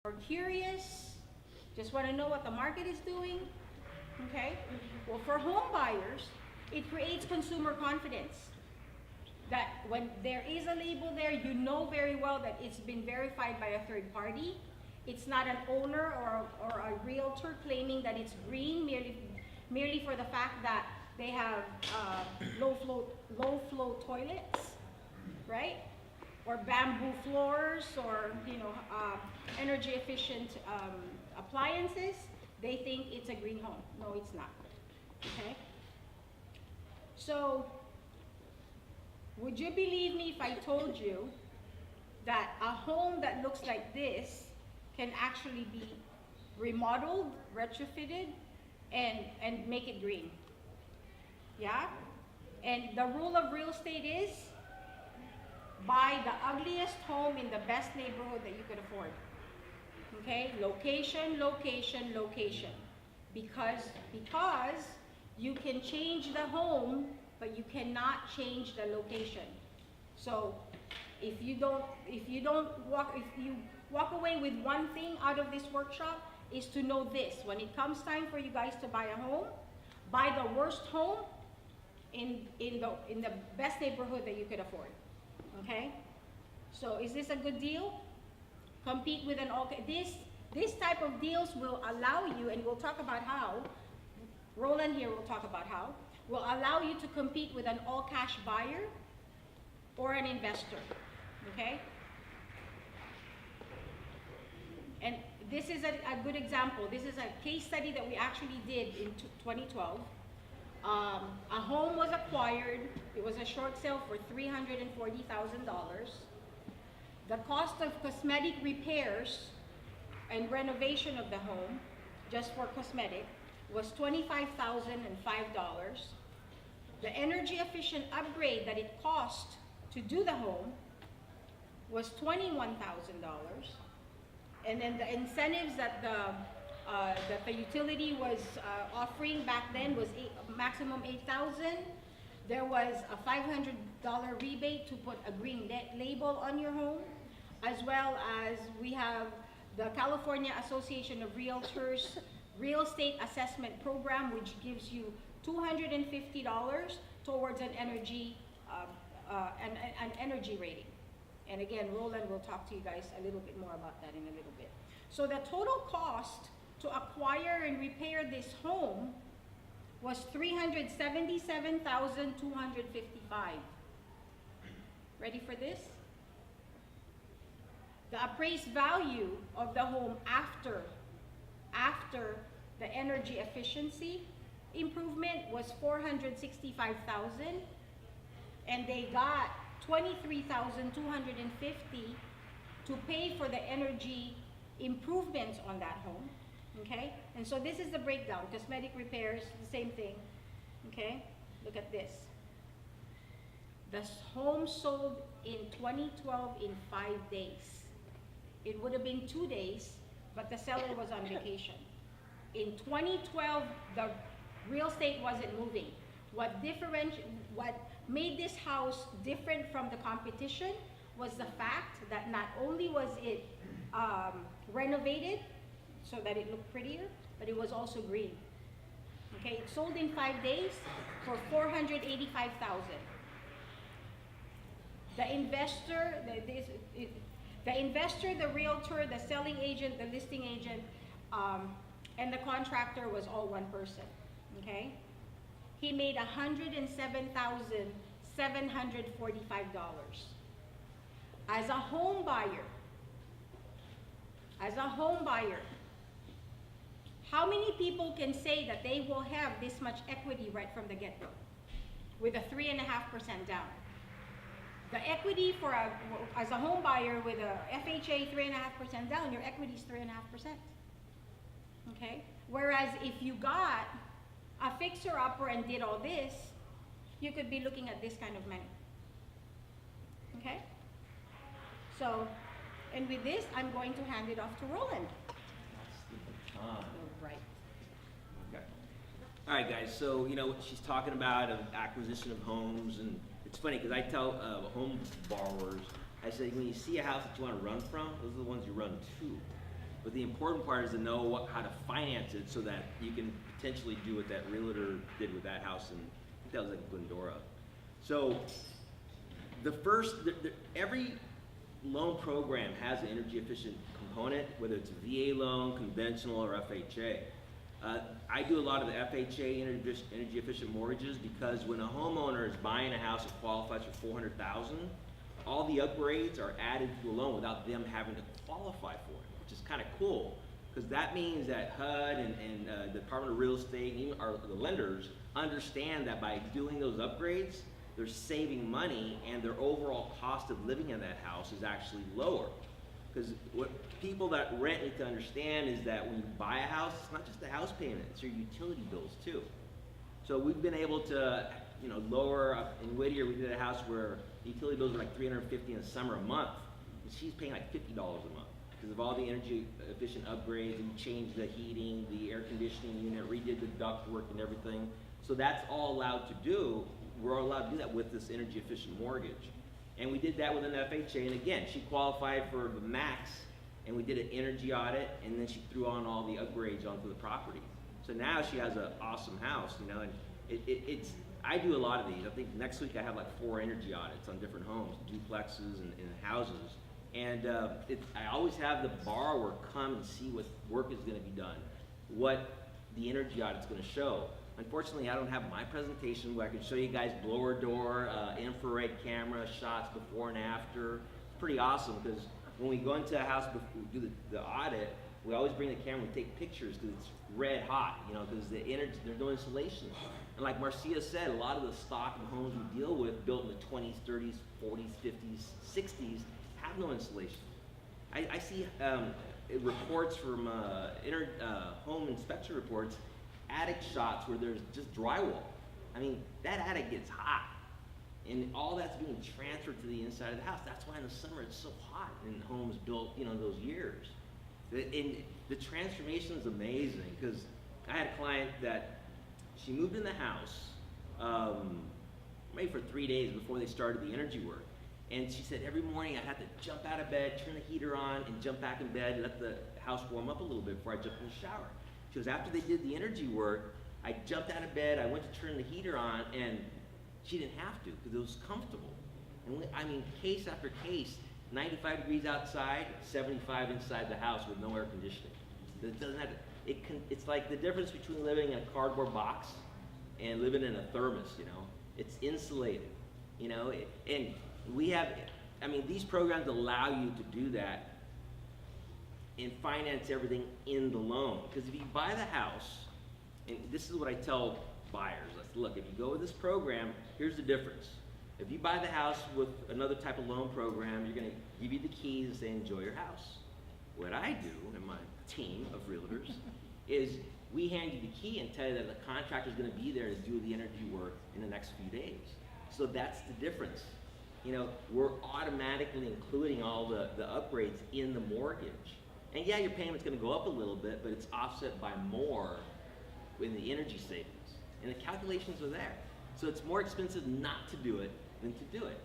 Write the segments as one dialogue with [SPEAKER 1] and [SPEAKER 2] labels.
[SPEAKER 1] or curious, just want to know what the market is doing, okay? Well, for home buyers, it creates consumer confidence. That when there is a label there, you know very well that it's been verified by a third party. It's not an owner or a realtor claiming that it's green merely for the fact that they have low flow toilets, right? Or bamboo floors, or energy efficient appliances. They think it's a green home. No, it's not. Okay. So, would you believe me if I told you that a home that looks like this can actually be remodeled, retrofitted, and make it green? Yeah? And the rule of real estate is buy the ugliest home in the best neighborhood that you could afford. Okay? Location, location, location. Because you can change the home, but you cannot change the location. So if you walk away with one thing out of this workshop, is to know this: when it comes time for you guys to buy a home, buy the worst home in the best neighborhood that you could afford. Okay? So is this a good deal? Compete with an all. This type of deals will allow you, and we'll talk about how. Roland here will talk about how. Will allow you to compete with an all-cash buyer or an investor. Okay? And this is a good example. This is a case study that we actually did in 2012. A home was acquired. It was a short sale for $340,000. The cost of cosmetic repairs and renovation of the home, just for cosmetic, was $25,005. The energy efficient upgrade that it cost to do the home was $21,000. And then the incentives that the utility was offering back then was maximum $8,000. There was a $500 rebate to put a green label on your home, as well as we have the California Association of Realtors Real Estate Assessment Program, which gives you $250 towards an energy rating. And again, Roland will talk to you guys a little bit more about that in a little bit. So the total cost to acquire and repair this home was $377,255. Ready for this? The appraised value of the home after the energy efficiency improvement was $465,000, and they got $23,250 to pay for the energy improvements on that home. Okay? And so this is the breakdown. Cosmetic repairs, the same thing. Okay? Look at this. The home sold in 2012 in 5 days. It would have been 2 days, but the seller was on vacation. In 2012, the real estate wasn't moving. What made this house different from the competition was the fact that not only was it renovated so that it looked prettier, but it was also green. Okay, it sold in 5 days for $485,000. The investor, the realtor, the selling agent, the listing agent, and the contractor was all one person. Okay, he made $107,745. As a home buyer, how many people can say that they will have this much equity right from the get-go with a 3.5% down? The equity as a home buyer with a FHA 3.5% down, your equity is 3.5%. Okay? Whereas if you got a fixer-upper and did all this, you could be looking at this kind of money. Okay? So, and with this, I'm going to hand it off to Roland. Right.
[SPEAKER 2] Okay. All right, guys. So she's talking about an acquisition of homes, and it's funny because I tell home borrowers, I say when you see a house that you want to run from, those are the ones you run to. But the important part is to know how to finance it so that you can potentially do what that realtor did with that house, and I think that was like Glendora. So every loan program has an energy efficient component, whether it's a VA loan, conventional, or FHA. I do a lot of the FHA energy efficient mortgages because when a homeowner is buying a house that qualifies for $400,000, all the upgrades are added to the loan without them having to qualify for it, which is kind of cool because that means that HUD and the Department of Real Estate and even the lenders understand that by doing those upgrades, they're saving money and their overall cost of living in that house is actually lower. Because what people that rent need to understand is that when you buy a house, it's not just the house payment, it's your utility bills too. So we've been able to, lower, in Whittier we did a house where the utility bills were like $350 in the summer a month, and she's paying like $50 a month because of all the energy efficient upgrades, and we changed the heating, the air conditioning unit, redid the duct work and everything. So that's all allowed to do. We're allowed to do that with this energy efficient mortgage. And we did that with an FHA, and again, she qualified for the max, and we did an energy audit, and then she threw on all the upgrades onto the property. So now she has an awesome house, and it's, I do a lot of these. I think next week I have like 4 energy audits on different homes, duplexes and houses. And I always have the borrower come and see what work is gonna be done, what the energy audit's gonna show. Unfortunately, I don't have my presentation where I can show you guys blower door, infrared camera shots before and after. It's pretty awesome because when we go into a house before we do the audit, we always bring the camera and take pictures because it's red hot, because the energy, there's no insulation. And like Marcia said, a lot of the stock and homes we deal with built in the 20s, 30s, 40s, 50s, 60s have no insulation. I see reports from home inspection reports, attic shots where there's just drywall. I mean, that attic gets hot, and all that's being transferred to the inside of the house. That's why in the summer it's so hot in homes built, those years. And the transformation is amazing because I had a client that she moved in the house maybe for 3 days before they started the energy work. And she said every morning I had to jump out of bed, turn the heater on, and jump back in bed and let the house warm up a little bit before I jumped in the shower. She goes, after they did the energy work, I jumped out of bed, I went to turn the heater on, and she didn't have to because it was comfortable. And case after case, 95 degrees outside, 75 inside the house with no air conditioning. It doesn't have to, it's like the difference between living in a cardboard box and living in a thermos, It's insulated, and we have, these programs allow you to do that and finance everything in the loan. Because if you buy the house, and this is what I tell buyers, look, if you go with this program, here's the difference. If you buy the house with another type of loan program, you're gonna give you the keys and say, enjoy your house. What I do, and my team of realtors, is we hand you the key and tell you that the contractor's gonna be there to do the energy work in the next few days. So that's the difference. We're automatically including all the upgrades in the mortgage. And yeah, your payment's gonna go up a little bit, but it's offset by more in the energy savings. And the calculations are there. So it's more expensive not to do it than to do it.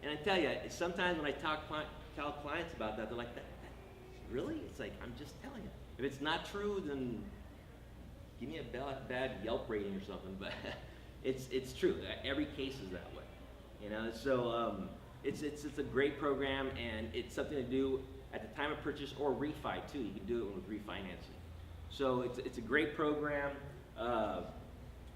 [SPEAKER 2] And I tell you, sometimes when I tell clients about that, they're like, that really? It's like, I'm just telling you. If it's not true, then give me a bad Yelp rating or something, but it's true. Every case is that way. So it's a great program, and it's something to do at the time of purchase or refi too. You can do it with refinancing. So it's a great program. Let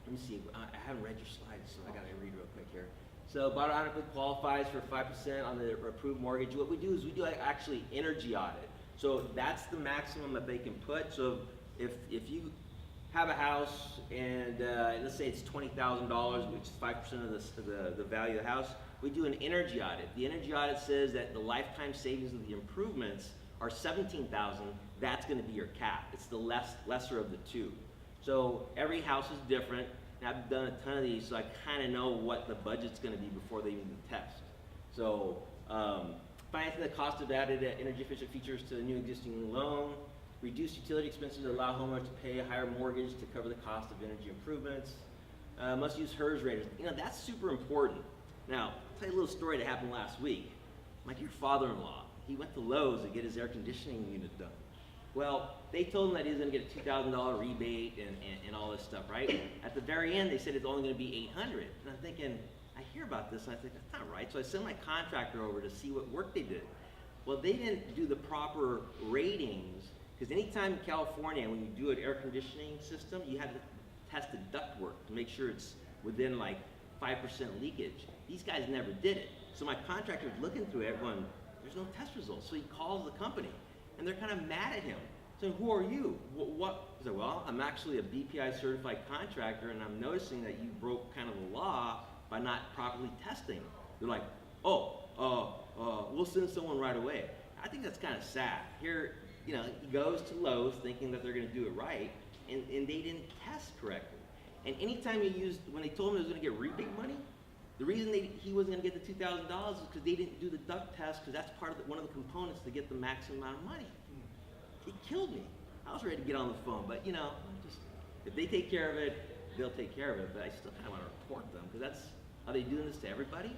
[SPEAKER 2] me see, I haven't read your slides, so I gotta read real quick here. So Bot automatically qualifies for 5% on the approved mortgage. What we do is we do actually energy audit. So that's the maximum that they can put. So if you have a house and let's say it's $20,000, which is 5% of the value of the house, we do an energy audit. The energy audit says that the lifetime savings of the improvements are $17,000. That's going to be your cap. It's the lesser of the two. So every house is different. And I've done a ton of these, so I kind of know what the budget's going to be before they even do the test. So financing the cost of added energy efficient features to a new existing loan, reduce utility expenses to allow homeowners to pay a higher mortgage to cover the cost of energy improvements. Must use HERS raters. That's super important. Now, I'll tell you a little story that happened last week. My dear father-in-law, he went to Lowe's to get his air conditioning unit done. Well, they told him that he was gonna get a $2,000 rebate and all this stuff, right? At the very end, they said it's only gonna be $800. And I'm thinking, I hear about this and I think, that's not right. So I sent my contractor over to see what work they did. Well, they didn't do the proper ratings, because anytime in California, when you do an air conditioning system, you had to test the ductwork to make sure it's within like 5% leakage. These guys never did it. So my contractor's looking through it going, there's no test results. So he calls the company, and they're kind of mad at him. So who are you? What? He said, well, I'm actually a BPI certified contractor, and I'm noticing that you broke kind of the law by not properly testing. They're like, we'll send someone right away. I think that's kind of sad. Here, you know, he goes to Lowe's thinking that they're gonna do it right, and they didn't test correctly. And anytime when they told him he was gonna get rebate money, the reason he wasn't gonna get the $2,000 is because they didn't do the duct test, because that's part of one of the components to get the maximum amount of money. It killed me. I was ready to get on the phone, but you know, if they take care of it, they'll take care of it, but I still kind of want to report them, because are they doing this to everybody?